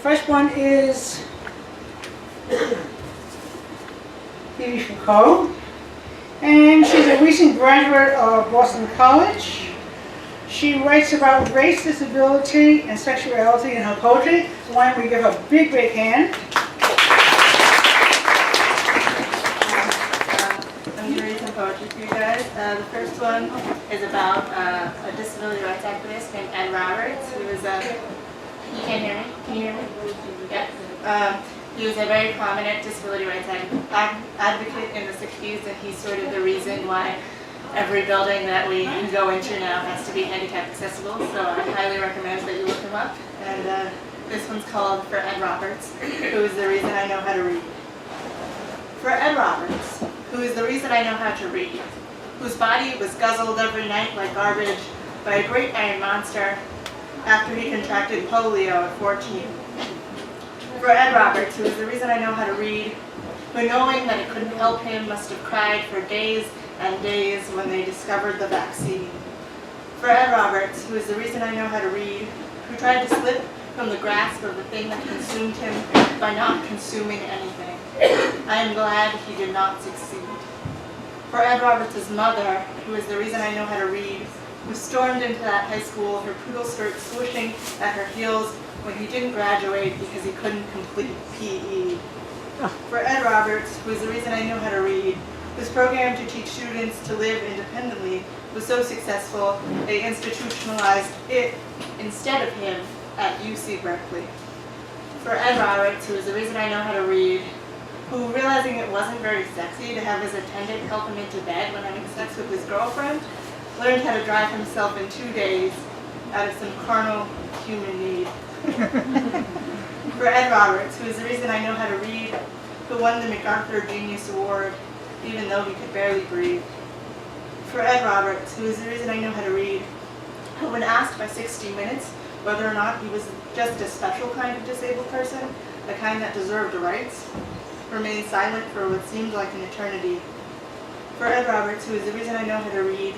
first one is Phoebe Fico, and she's a recent graduate of Boston College. She writes about race, disability, and sexuality in her poetry. So why don't we give her a big, big hand? I'm going to read some poetry for you guys. The first one is about a disability rights activist named Ed Roberts, who was you can't hear me? Can you hear me? Yeah. He was a very prominent disability rights advocate in the 60s, and he's sort of the reason why every building that we go into now has to be handicap accessible, so I highly recommend that you look him up. And this one's called For Ed Roberts, who is the reason I know how to read. For Ed Roberts, who is the reason I know how to read, whose body was guzzled every night like garbage by a great iron monster after he contracted polio at 14. For Ed Roberts, who is the reason I know how to read, who knowing that it couldn't help him must have cried for days and days when they discovered the vaccine. For Ed Roberts, who is the reason I know how to read, who tried to slip from the grasp of the thing that consumed him by not consuming anything. I am glad he did not succeed. For Ed Roberts' mother, who is the reason I know how to read, who stormed into that high school, her poodle skirt swooshing at her heels when he didn't graduate because he couldn't complete PE. For Ed Roberts, who is the reason I know how to read, whose program to teach students to live independently was so successful they institutionalized it instead of him at UC Berkeley. For Ed Roberts, who is the reason I know how to read, who, realizing it wasn't very sexy to have his attendant help him into bed when having sex with his girlfriend, learned how to drive himself in 2 days out of some carnal human need. For Ed Roberts, who is the reason I know how to read, who won the MacArthur Genius Award even though he could barely breathe. For Ed Roberts, who is the reason I know how to read, who when asked by 60 Minutes whether or not he was just a special kind of disabled person, the kind that deserved rights, remained silent for what seemed like an eternity. For Ed Roberts, who is the reason I know how to read,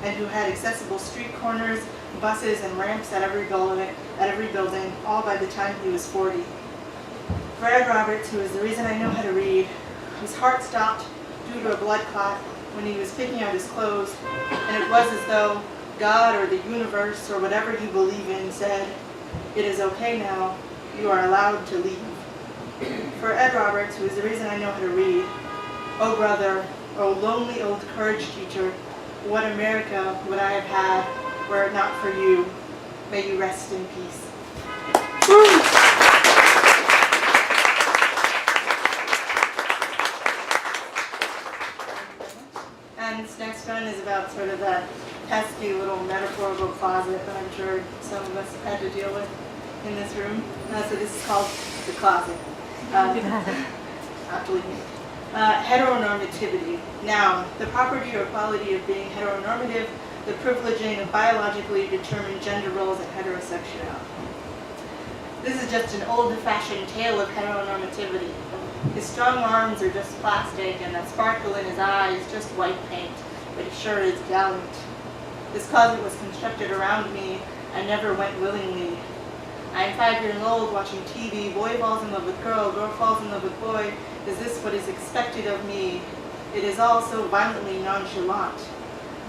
and who had accessible street corners, buses, and ramps at every building, all by the time he was 40. For Ed Roberts, who is the reason I know how to read, whose heart stopped due to a blood clot when he was picking out his clothes, and it was as though God or the universe or whatever you believe in said, "It is okay now, you are allowed to leave." For Ed Roberts, who is the reason I know how to read, oh brother, oh lonely old courage teacher, what America would I have had were it not for you. May you rest in peace. And this next one is about sort of that pesky little metaphorical closet that I'm sure some of us had to deal with in this room. So this is called The Closet. Not believe me. Heteronormativity. Noun, the property or quality of being heteronormative, the privileging of biologically determined gender roles and heterosexuality. This is just an old-fashioned tale of heteronormativity. His strong arms are just plastic, and that sparkle in his eye is just white paint, but he sure is gallant. This closet was constructed around me. I never went willingly. I am 5 years old, watching TV. Boy falls in love with girl, girl falls in love with boy. Is this what is expected of me? It is all so violently nonchalant.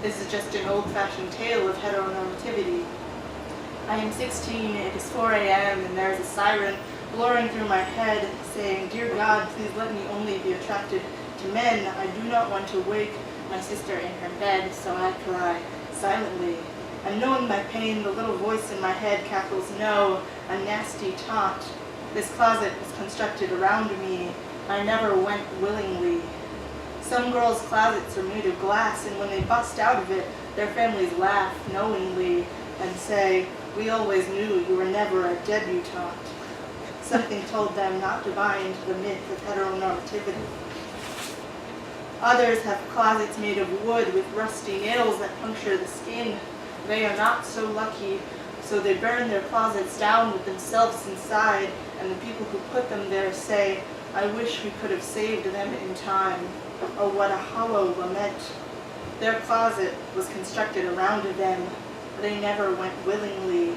This is just an old-fashioned tale of heteronormativity. I am 16, it is 4 a.m., and there is a siren blowing through my head, saying, "Dear God, please let me only be attracted to men. I do not want to wake my sister in her bed, so I cry silently. And knowing my pain, the little voice in my head cackles, no, a nasty taunt. This closet was constructed around me. I never went willingly. Some girls' closets are made of glass, and when they bust out of it, their families laugh knowingly and say, we always knew you were never a debutante. Something told them not to buy into the myth of heteronormativity. Others have closets made of wood with rusty nails that puncture the skin. They are not so lucky, so they burn their closets down with themselves inside, and the people who put them there say, I wish we could have saved them in time. Oh, what a hollow lament. Their closet was constructed around them. They never went willingly.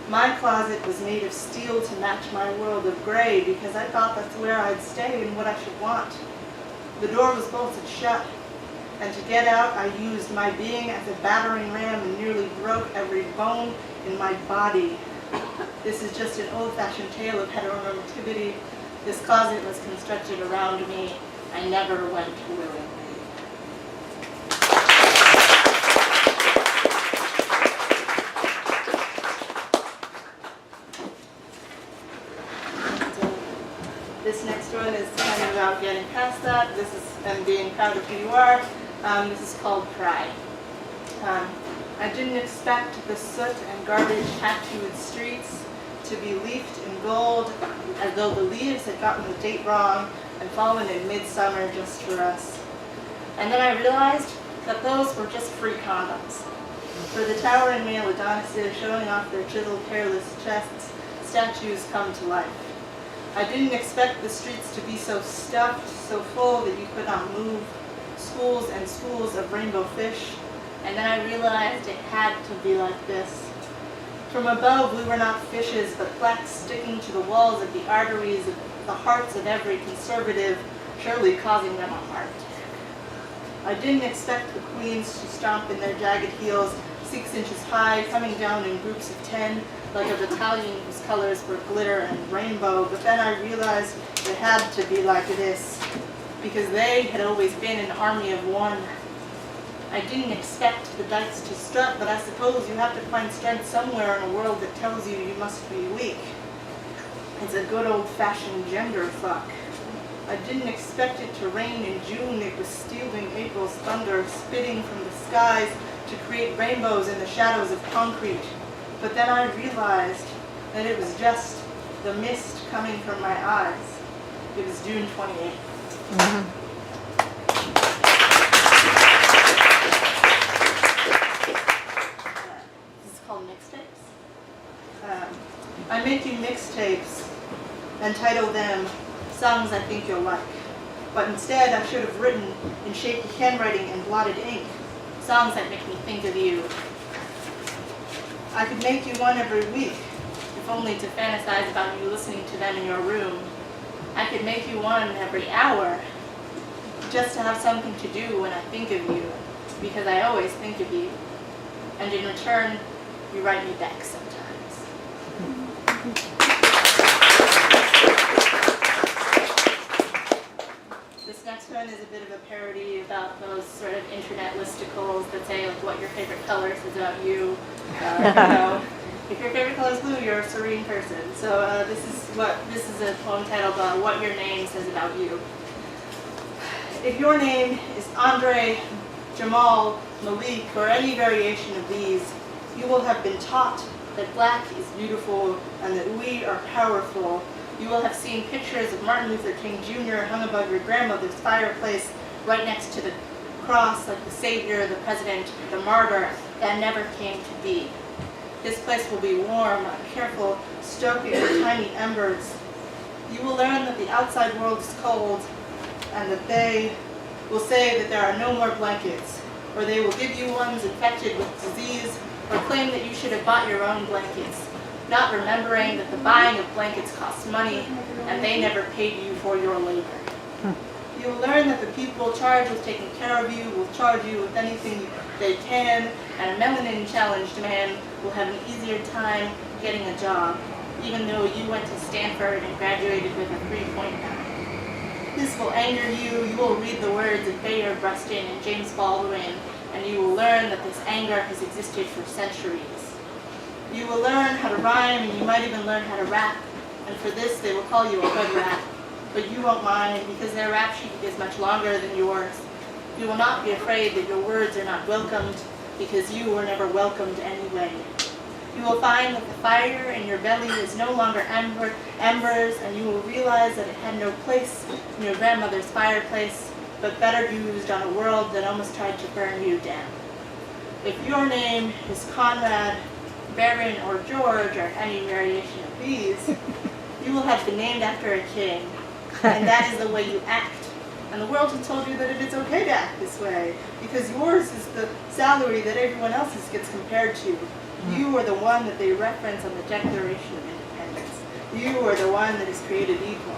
My closet was made of steel to match my world of gray because I thought that's where I'd stay and what I should want. The door was bolted shut, and to get out I used my being as a battering ram and nearly broke every bone in my body. This is just an old-fashioned tale of heteronormativity. This closet was constructed around me. I never went willingly. This next one is kind of about getting past that. This is and being proud of who you are. This is called Pride. I didn't expect the soot and garbage tattooed streets to be leafed in gold, as though the leaves had gotten the date wrong and fallen in midsummer just for us. And then I realized that those were just free condoms. For the towering male Adonises showing off their chiseled, hairless chests, statues come to life. I didn't expect the streets to be so stuffed, so full that you could not move, schools and schools of rainbow fish, and then I realized it had to be like this. From above, we were not fishes, but plaques sticking to the walls of the arteries of the hearts of every conservative, surely causing them a heart attack. I didn't expect the queens to stomp in their jagged heels 6 inches high, coming down in groups of 10, like a battalion whose colors were glitter and rainbow, but then I realized it had to be like this, because they had always been an army of one. I didn't expect the dykes to strut, but I suppose you have to find strength somewhere in a world that tells you you must be weak. It's a good old-fashioned gender fuck. I didn't expect it to rain in June. It was stealing April's thunder, spitting from the skies to create rainbows in the shadows of concrete. But then I realized that it was just the mist coming from my eyes. It was June 28th. Mm-hmm. This is called mixtapes. I'm making mixtapes and title them Songs I Think You'll Like. But instead I should have written in shaky handwriting and blotted ink songs that make me think of you. I could make you one every week, if only to fantasize about you listening to them in your room. I could make you one every hour, just to have something to do when I think of you, because I always think of you. And in return, you write me back sometimes. This next one is a bit of a parody about those sort of internet listicles that say like what your favorite color says about you. If your favorite color is blue, you're a serene person. So this is a poem titled What Your Name Says About You. If your name is Andre, Jamal, Malik, or any variation of these, you will have been taught that black is beautiful and that we are powerful. You will have seen pictures of Martin Luther King Jr. hung above your grandmother's fireplace right next to the cross, like the savior, the president, the martyr that never came to be. This place will be warm, a careful stoking of tiny embers. You will learn that the outside world is cold and that they will say that there are no more blankets, or they will give you ones infected with disease, or claim that you should have bought your own blankets, not remembering that the buying of blankets costs money and they never paid you for your labor. You will learn that the people charged with taking care of you will charge you with anything they can, and a melanin-challenged man will have an easier time getting a job, even though you went to Stanford and graduated with a 3.9. This will anger you. You will read the words of Bayard Rustin and James Baldwin, and you will learn that this anger has existed for centuries. You will learn how to rhyme, and you might even learn how to rap, and for this they will call you a good rap. But you won't mind, because their rap sheet is much longer than yours. You will not be afraid that your words are not welcomed, because you were never welcomed anyway. You will find that the fire in your belly is no longer embers, and you will realize that it had no place in your grandmother's fireplace, but better used on a world that almost tried to burn you down. If your name is Conrad, Baron, or George, or any variation of these, you will have been named after a king, and that is the way you act. And the world has told you that it is okay to act this way, because yours is the salary that everyone else's gets compared to. You are the one that they reference on the Declaration of Independence. You are the one that has created equal.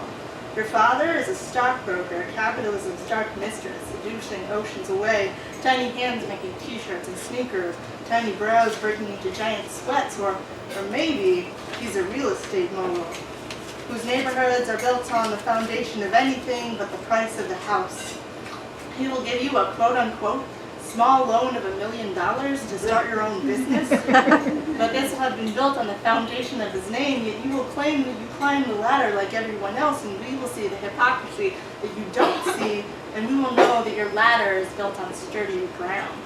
Your father is a stockbroker, capitalism's dark mistress, seducing oceans away, tiny hands making t-shirts and sneakers, tiny brows breaking into giant sweats, or maybe he's a real estate mogul, whose neighborhoods are built on the foundation of anything but the price of the house. He will give you a quote-unquote small loan of $1 million to start your own business, but this will have been built on the foundation of his name, yet you will claim that you climb the ladder like everyone else, and we will see the hypocrisy that you don't see, and we will know that your ladder is built on sturdy ground.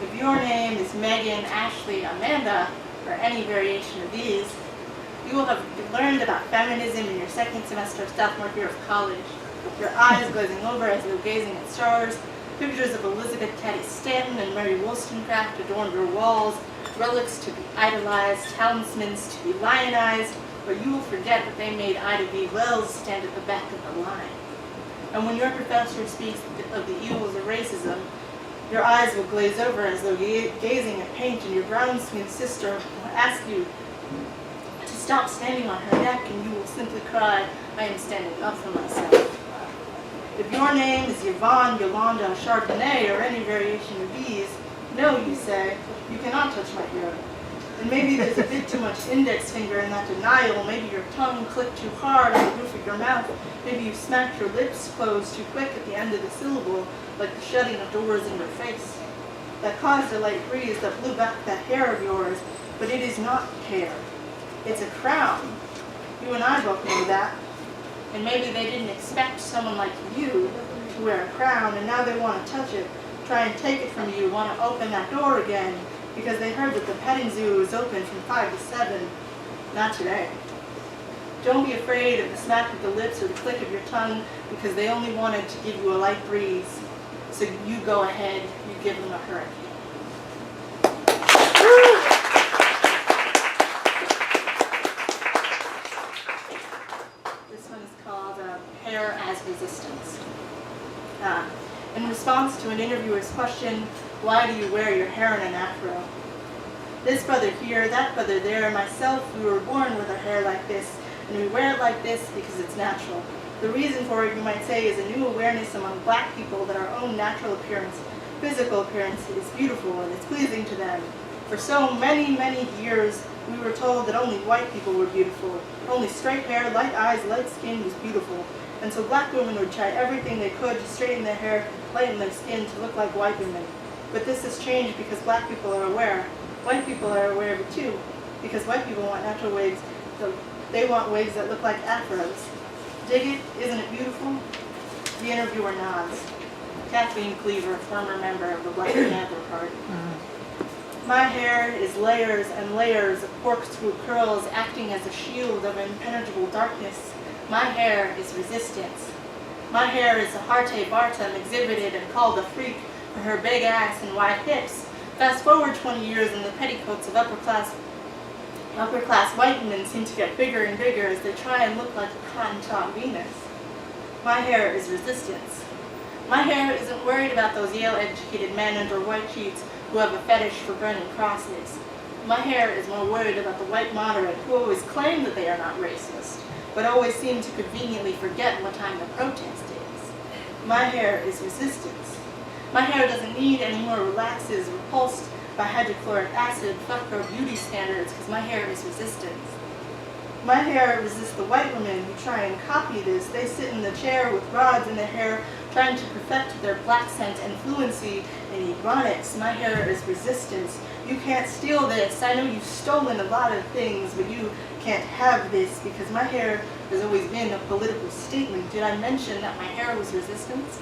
If your name is Megan, Ashley, Amanda, or any variation of these, you will have learned about feminism in your second semester of sophomore year of college. Your eyes glazing over as though gazing at stars, pictures of Elizabeth Cady Stanton and Mary Wollstonecraft adorned your walls, relics to be idolized, talismans to be lionized, but you will forget that they made Ida B. Wells stand at the back of the line. And when your professor speaks of the evils of racism, your eyes will glaze over as though gazing at paint, and your brown-skinned sister will ask you to stop standing on her neck, and you will simply cry, "I am standing up for myself." If your name is Yvonne, Yolanda, Chardonnay, or any variation of these, no, you say, you cannot touch my hero. And maybe there's a bit too much index finger in that denial. Maybe your tongue clicked too hard on the roof of your mouth. Maybe you smacked your lips closed too quick at the end of the syllable, like the shutting of doors in your face. That caused a light breeze that blew back that hair of yours, but it is not hair. It's a crown. You and I both know that. And maybe they didn't expect someone like you to wear a crown, and now they want to touch it, try and take it from you, want to open that door again, because they heard that the petting zoo is open from 5 to 7. Not today. Don't be afraid of the smack of the lips or the click of your tongue, because they only wanted to give you a light breeze. So you go ahead, you give them a hurricane. This one is called Hair as Resistance. In response to an interviewer's question, why do you wear your hair in an afro? This brother here, that brother there, myself, we were born with our hair like this, and we wear it like this because it's natural. The reason for it, you might say, is a new awareness among black people that our own natural appearance, physical appearance, is beautiful and it's pleasing to them. For so many, many years, we were told that only white people were beautiful. Only straight hair, light eyes, light skin was beautiful. And so black women would try everything they could to straighten their hair, lighten their skin to look like white women. But this has changed because black people are aware. White people are aware of it too, because white people want natural wigs. So they want wigs that look like afros. Dig it? Isn't it beautiful? The interviewer nods. Kathleen Cleaver, former member of the Black Panther Party. My hair is layers and layers of corkscrew curls acting as a shield of impenetrable darkness. My hair is resistance. My hair is a Harte Bartum exhibited and called a freak for her big ass and wide hips. Fast forward 20 years and the petticoats of upper class white women seem to get bigger and bigger as they try and look like a cotton-top Venus. My hair is resistance. My hair isn't worried about those Yale-educated men under white sheets who have a fetish for burning crosses. My hair is more worried about the white moderate who always claim that they are not racist, but always seem to conveniently forget what time the protest is. My hair is resistance. My hair doesn't need any more relaxes repulsed by hydrochloric acid, fuck our beauty standards, because my hair is resistance. My hair resists the white women who try and copy this. They sit in the chair with rods in their hair, trying to perfect their black scent and fluency in ebonics. My hair is resistance. You can't steal this. I know you've stolen a lot of things, but you can't have this, because my hair has always been a political statement. Did I mention that my hair was resistance?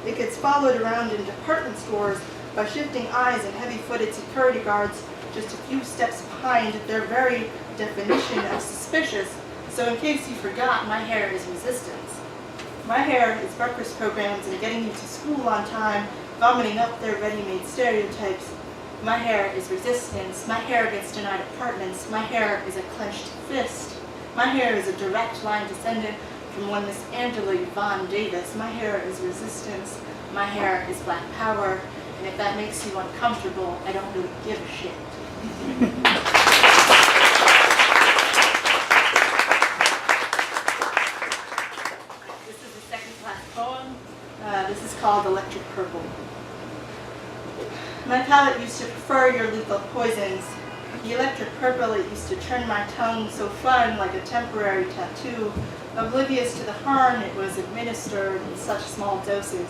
It gets followed around in department stores by shifting eyes and heavy-footed security guards just a few steps behind their very definition of suspicious. So in case you forgot, my hair is resistance. My hair is breakfast programs and getting you to school on time, vomiting up their ready-made stereotypes. My hair is resistance. My hair gets denied apartments. My hair is a clenched fist. My hair is a direct line descendant from one Miss Angela Yvonne Davis. My hair is resistance. My hair is black power. And if that makes you uncomfortable, I don't really give a shit. This is the second class poem. This is called Electric Purple. My palate used to prefer your lethal poisons. The electric purple, it used to turn my tongue so fun like a temporary tattoo. Oblivious to the harm it was administered in such small doses.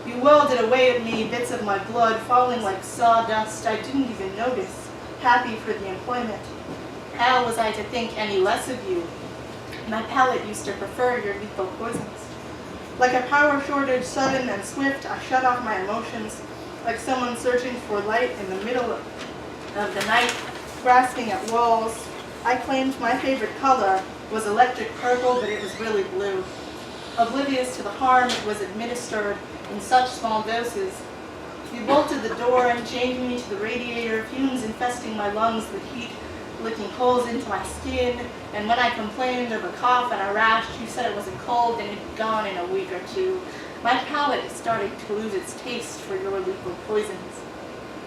You welded away at me, bits of my blood falling like sawdust I didn't even notice, happy for the employment. How was I to think any less of you? My palate used to prefer your lethal poisons. Like a power shortage, sudden and swift, I shut off my emotions, like someone searching for light in the middle of the night, grasping at walls. I claimed my favorite color was electric purple, but it was really blue. Oblivious to the harm it was administered in such small doses. You bolted the door and chained me to the radiator, fumes infesting my lungs with heat, licking holes into my skin, and when I complained of a cough and a rash, you said it wasn't cold and it'd be gone in a week or two. My palate is starting to lose its taste for your lethal poisons.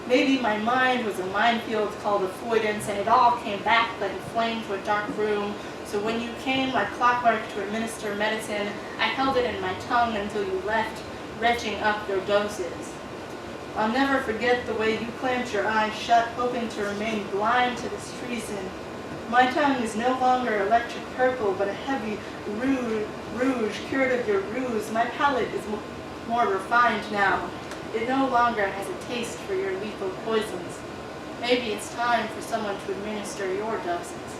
Maybe my mind was a minefield called avoidance, and it all came back like a flame to a dark room. So when you came like clockwork to administer medicine, I held it in my tongue until you left, retching up your doses. I'll never forget the way you clamped your eyes shut, hoping to remain blind to this treason. My tongue is no longer electric purple, but a heavy rouge cured of your ruse. My palate is more refined now. It no longer has a taste for your lethal poisons. Maybe it's time for someone to administer your doses.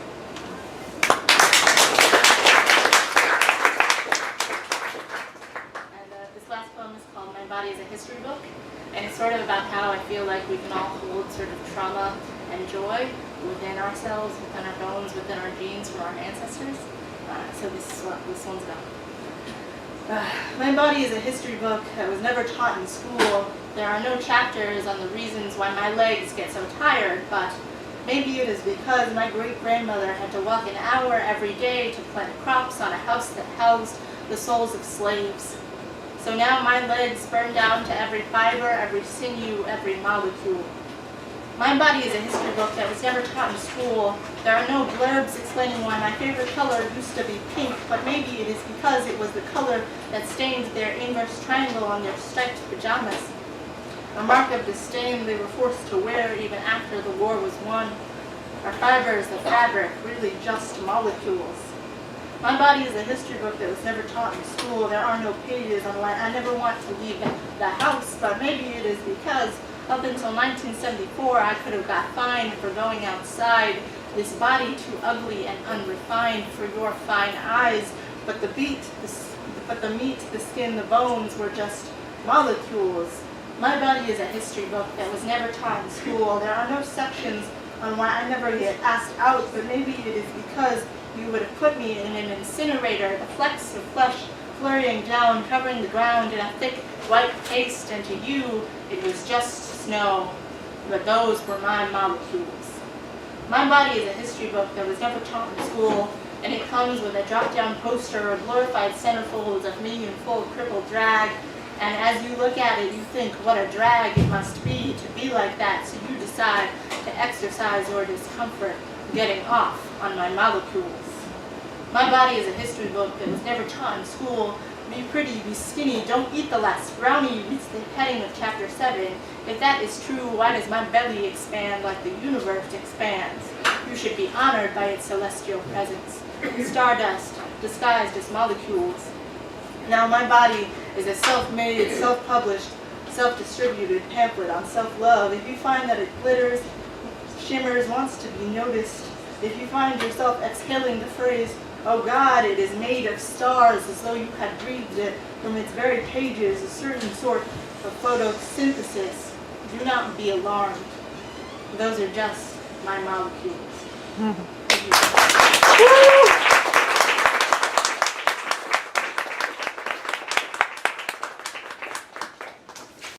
And this last poem is called My Body is a History Book. And it's sort of about how I feel like we can all hold sort of trauma and joy within ourselves, within our bones, within our genes from our ancestors. So this is what this one's about. My body is a history book that was never taught in school. There are no chapters on the reasons why my legs get so tired, but maybe it is because my great-grandmother had to walk an hour every day to plant crops on a house that housed the souls of slaves. So now my legs burn down to every fiber, every sinew, every molecule. My body is a history book that was never taught in school. There are no blurbs explaining why my favorite color used to be pink, but maybe it is because it was the color that stained their inverse triangle on their striped pajamas. A mark of disdain they were forced to wear even after the war was won. Our fibers of fabric, really just molecules. My body is a history book that was never taught in school. There are no pages on why I never want to leave the house, but maybe it is because up until 1974, I could have got fined for going outside. This body too ugly and unrefined for your fine eyes, but the meat, the skin, the bones were just molecules. My body is a history book that was never taught in school. There are no sections on why I never get asked out, but maybe it is because you would have put me in an incinerator, the flecks of flesh flurrying down, covering the ground in a thick white paste, and to you it was just snow, but those were my molecules. My body is a history book that was never taught in school, and it comes with a drop-down poster or glorified centerfolds of me in full crippled drag, and as you look at it, you think what a drag it must be to be like that, so you decide to exercise your discomfort getting off on my molecules. My body is a history book that was never taught in school. Be pretty, be skinny, don't eat the last brownie, reads the heading of chapter 7. If that is true, why does my belly expand like the universe expands? You should be honored by its celestial presence. Stardust, disguised as molecules. Now my body is a self-made, self-published, self-distributed pamphlet on self-love. If you find that it glitters, shimmers, wants to be noticed, if you find yourself exhaling the phrase, "Oh God, it is made of stars," as though you had breathed it from its very pages, a certain sort of photosynthesis, do not be alarmed. Those are just my molecules. Thank you.